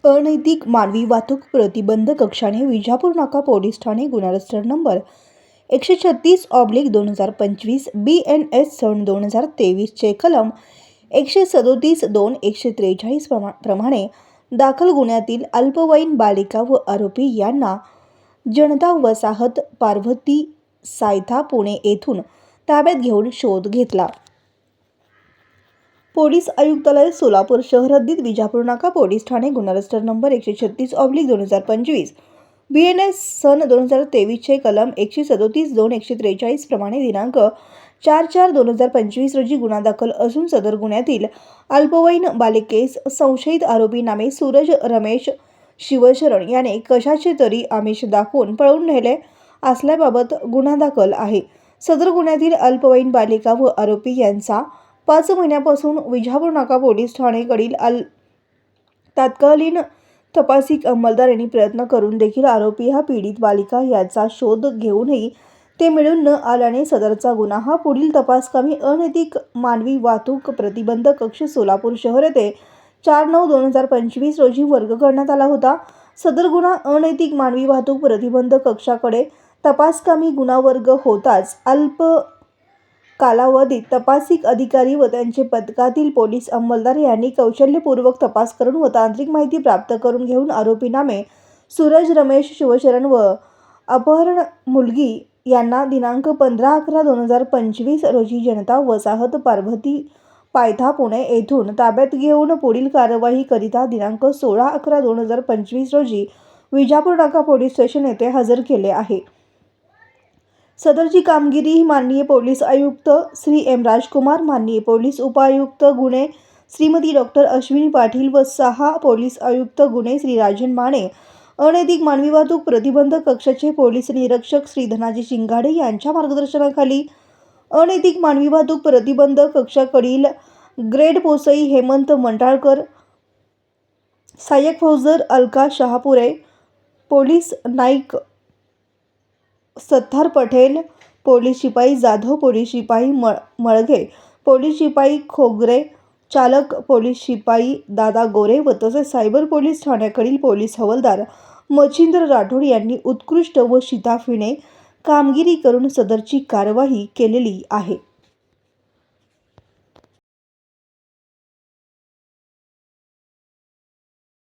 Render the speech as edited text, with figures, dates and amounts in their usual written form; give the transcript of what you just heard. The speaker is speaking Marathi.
अनैतिक मानवी वाहतूक प्रतिबंध कक्षाने विजापूर नाका पोलीस ठाणे गुन्हा रजिस्टर नंबर 136/2025 BNS सन 2023 चे कलम 137(2) 143 प्रमाणे दाखल गुन्ह्यातील अल्पवयीन बालिका व आरोपी यांना जनता वसाहत पार्वती सायथा पुणे येथून ताब्यात घेऊन शोध घेतला। पोलीस आयुक्तालय सोलापूर शहर हद्दीत विजापूर नाका पोलीस ठाणे गुन्हा रजिस्टर नंबर 136/2025 BNS सन 2023 चे कलम 137(2) 143 प्रमाणे दिनांक 4/4/2025 रोजी गुन्हा दाखल असून सदर गुन्ह्यातील अल्पवयीन बालिकेस संशयित आरोपी नामे सूरज रमेश शिवशरण याने कशाचे तरी आमिष दाखवून पळवून नेले असल्याबाबत गुन्हा दाखल आहे। सदर गुन्ह्यातील अल्पवयीन बालिका व आरोपी यांचा 5 महिन्यापासून विजापूर नाका पोलीस ठाणेकडील तत्कालीन तपासिक अंमलदार यांनी प्रयत्न करून देखील आरोपी हा पीडित बालिका याचा शोध घेऊनही ते मिळून न आल्याने सदरचा गुन्हा हा पुढील तपासकामी अनैतिक मानवी वाहतूक प्रतिबंध कक्ष सोलापूर शहर येथे 4/9/2025 रोजी वर्ग करण्यात आला होता। सदर गुन्हा अनैतिक मानवी वाहतूक प्रतिबंध कक्षाकडे तपासकामी गुन्हा वर्ग होताच अल्प कालावधीत तपासिक अधिकारी व त्यांचे पथकातील पोलीस अंमलदार यांनी कौशल्यपूर्वक तपास करून व तांत्रिक माहिती प्राप्त करून घेऊन आरोपी नामे सूरज रमेश शिवशरण व अपहरण मुलगी यांना दिनांक 15/11/2025 रोजी जनता वसाहत पार्वती पायथा पुणे येथून ताब्यात घेऊन पुढील कार्यवाही करिता दिनांक 16/11/2025 रोजी विजापूर नाका पोलीस स्टेशन येथे हजर केले आहे। सदरची कामगिरी ही माननीय पोलीस आयुक्त श्री एम राजकुमार, माननीय पोलीस उपायुक्त गुन्हे श्रीमती डॉ. अश्विनी पाटील व 6 पोलीस आयुक्त गुन्हे श्री राजन माने, अनैतिक मानवी वाहतूक प्रतिबंध कक्षाचे पोलीस निरीक्षक श्री धनाजी शिंगाडे यांच्या मार्गदर्शनाखाली अनैतिक मानवी वाहतूक प्रतिबंध कक्षाकडील ग्रेड पोसई हेमंत मंटाळकर, सहाय्यक फौजदार अलका शहापुरे, पोलीस नाईक सत्तार पटेल, पोलीस शिपाई जाधव, पोलीस शिपाई मळगे, पोलीस शिपाई खोगरे, चालक पोलीस शिपाई दादा गोरे व तसेच सायबर पोलीस ठाण्याकडील पोलीस हवालदार मच्छिंद्र राठोड यांनी उत्कृष्ट व शिताफीने कामगिरी करून सदरची कार्यवाही केलेली आहे।